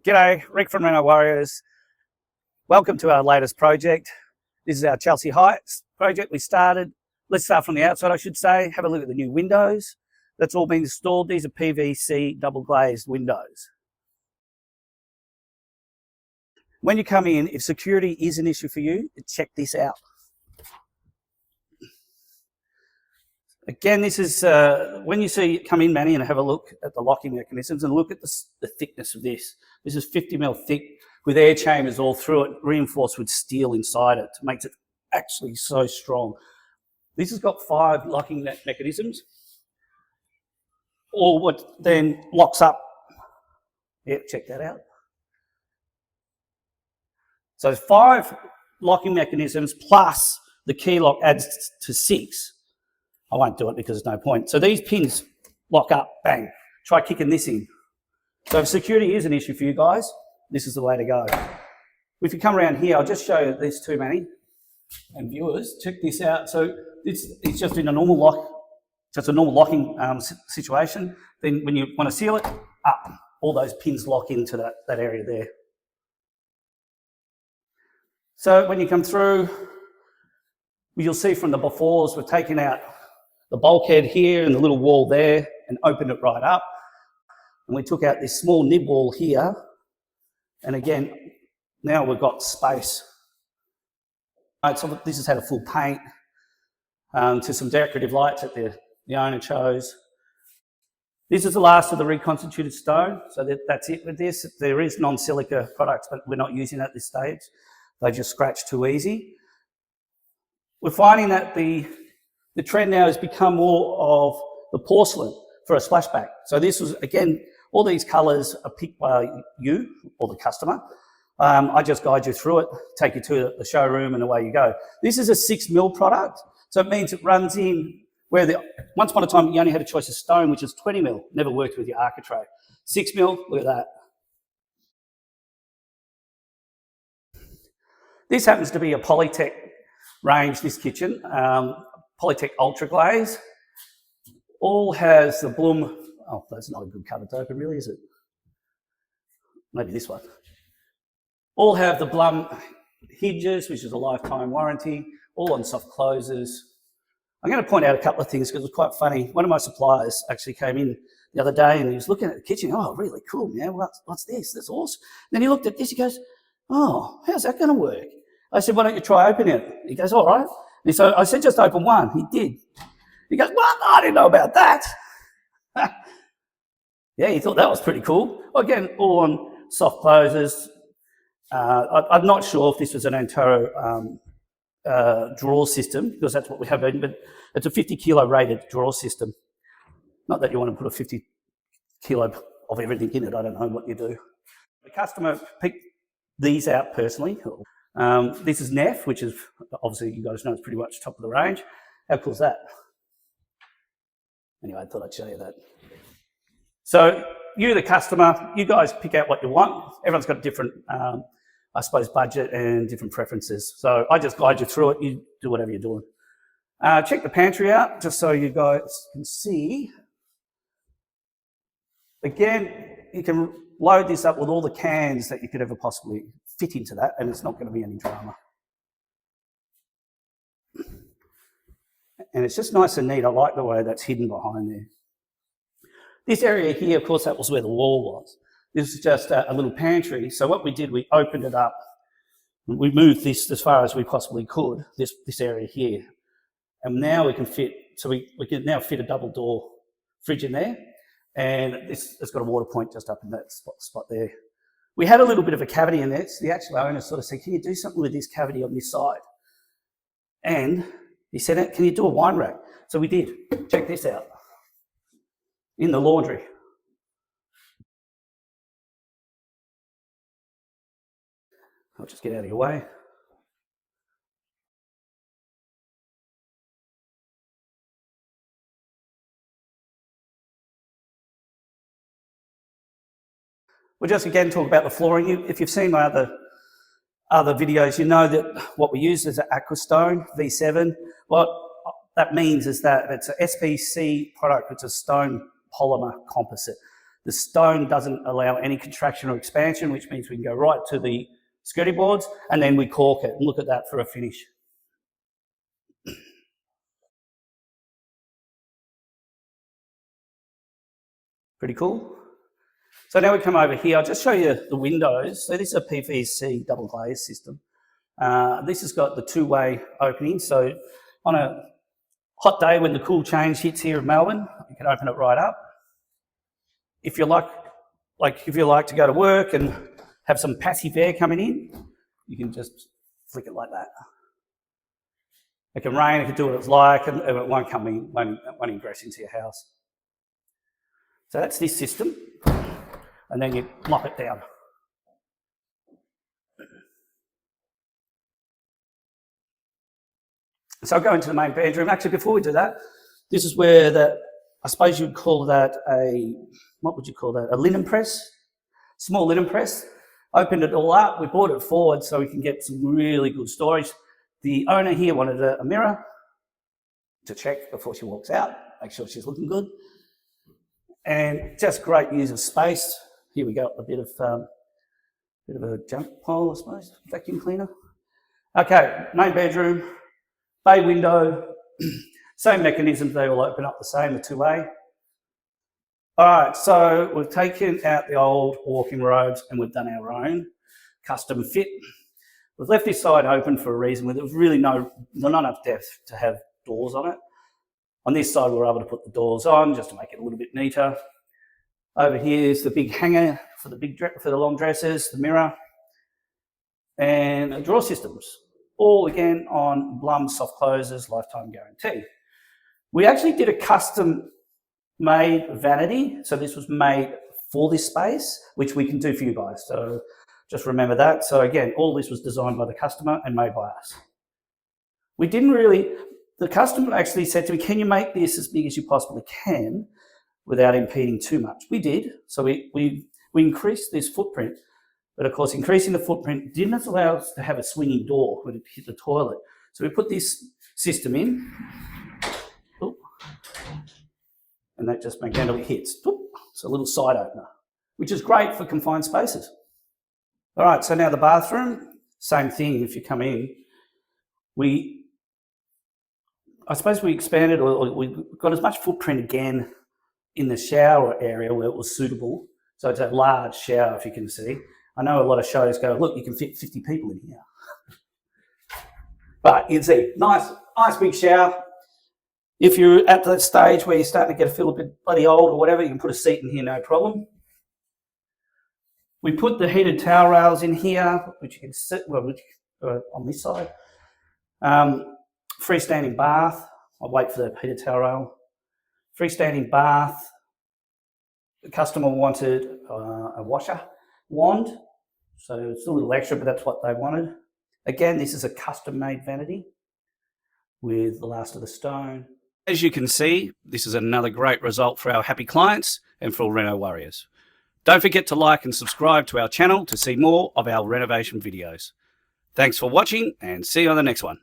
G'day, Rick from Reno Warriors. Welcome to our latest project. This is our Chelsea Heights project we started. Let's start from the outside, I should say. Have a look at the new windows. That's all been installed. These are PVC double glazed windows. When you come in, if security is an issue for you, check this out. Again, this is when you see come in, Manny, and have a look at the locking mechanisms and look at the thickness of this. This is 50mm thick with air chambers all through it, reinforced with steel inside it to make it actually so strong. This has got 5 locking mechanisms, all what then locks up. Yeah, check that out. So 5 locking mechanisms plus the key lock adds to 6. I won't do it because there's no point. So these pins lock up, bang. Try kicking this in. So if security is an issue for you guys, this is the way to go. If you come around here, I'll just show you this too, Manny, and viewers. Check this out. So it's just in a normal lock, just a normal locking situation. Then when you want to seal it, up, all those pins lock into that area there. So when you come through, you'll see from the befores, we've taken out the bulkhead here and the little wall there and opened it right up. And we took out this small nib wall here. And again, now we've got space. Right, so this has had a full paint to some decorative lights that the owner chose. This is the last of the reconstituted stone. So that's it with this. There is non-silica products, but we're not using it at this stage. They just scratch too easy. We're finding that the trend now has become more of the porcelain for a splashback. So this was, again, all these colours are picked by you or the customer. I just guide you through it, take you to the showroom and away you go. This is a 6mm product. So it means it runs in where once upon a time you only had a choice of stone, which is 20mm, never worked with your architrave. 6mm, look at that. This happens to be a Polytech range, this kitchen. Polytech Ultra Glaze. All has the Blum, oh, that's not a good cover to open really, is it? Maybe this one. All have the Blum hinges, which is a lifetime warranty, all on soft closes. I'm going to point out a couple of things because it's quite funny. One of my suppliers actually came in the other day and he was looking at the kitchen. Oh, really cool, man. What's this? That's awesome. Then he looked at this, he goes, oh, how's that going to work? I said, why don't you try opening it? He goes, all right. And so I said, just open one. He did. He goes, what? I didn't know about that. Yeah, he thought that was pretty cool. Well, again, all on soft closes. I'm not sure if this was an Antero drawer system, because that's what we have, but it's a 50 kilo rated drawer system. Not that you want to put a 50 kilo of everything in it. I don't know what you do. The customer picked these out personally. This is Neff, which is obviously you guys know it's pretty much top of the range. How cool is that? Anyway, I thought I'd show you that. So you, the customer, you guys pick out what you want. Everyone's got a different, I suppose, budget and different preferences. So I just guide you through it. You do whatever you're doing. Check the pantry out just so you guys can see. Again, you can load this up with all the cans that you could ever possibly fit into that, and it's not going to be any drama. And it's just nice and neat. I like the way that's hidden behind there. This area here, of course, that was where the wall was. This is just a little pantry. So what we did, we opened it up. We moved this as far as we possibly could, this area here. And now we can fit, so we can now fit a double door fridge in there. And it's got a water point just up in that spot there. We had a little bit of a cavity in there. So the actual owner sort of said, can you do something with this cavity on this side? And he said, can you do a wine rack? So we did. Check this out. In the laundry. I'll just get out of your way. We'll just again talk about the flooring. If you've seen my other videos, you know that what we use is an Aquastone V7. What that means is that it's an SPC product, it's a stone polymer composite. The stone doesn't allow any contraction or expansion, which means we can go right to the skirting boards, and then we caulk it. And look at that for a finish. Pretty cool. So now we come over here. I'll just show you the windows. So this is a PVC double glaze system. This has got the two-way opening. So on a hot day when the cool change hits here in Melbourne, you can open it right up. If you like if you like to go to work and have some passive air coming in, you can just flick it like that. It can rain, it can do what it's like, and it won't come in, won't ingress into your house. So that's this system, and then you mop it down. So I'll go into the main bedroom. Actually, before we do that, this is where I suppose you'd call that what would you call that? A linen press, small linen press. Opened it all up. We brought it forward so we can get some really good storage. The owner here wanted a mirror to check before she walks out, make sure she's looking good. And just great use of space. Here we go, a bit of a junk pile, I suppose, vacuum cleaner. Okay, main bedroom, bay window, same mechanisms, they all open up the same, the two-way. All right, so we've taken out the old walking robes and we've done our own custom fit. We've left this side open for a reason where there was really not enough depth to have doors on it. On this side, we were able to put the doors on just to make it a little bit neater. Over here is the big hanger for the long dresses, the mirror, and drawer systems. All again on Blum soft closers, lifetime guarantee. We actually did a custom made vanity. So this was made for this space, which we can do for you guys. So just remember that. So again, all this was designed by the customer and made by us. The customer actually said to me, can you make this as big as you possibly can without impeding too much? We did. So we increased this footprint. But of course, increasing the footprint didn't allow us to have a swinging door when it hit the toilet. So we put this system in. And that just magnetically hits. It's a little side opener, which is great for confined spaces. All right, so now the bathroom, same thing. If you come in, I suppose we expanded, or we got as much footprint again in the shower area where it was suitable. So it's a large shower, if you can see. I know a lot of shows go, look, you can fit 50 people in here. But you can see, nice big shower. If you're at that stage where you're starting to feel a bit bloody old or whatever, you can put a seat in here, no problem. We put the heated towel rails in here, which you can sit on this side. Freestanding bath. I'll wait for the heated towel rail. Freestanding bath. The customer wanted a washer wand, so it's a little extra, but that's what they wanted. Again, this is a custom-made vanity with the last of the stone. As you can see, this is another great result for our happy clients and for Reno Warriors. Don't forget to like and subscribe to our channel to see more of our renovation videos. Thanks for watching and see you on the next one.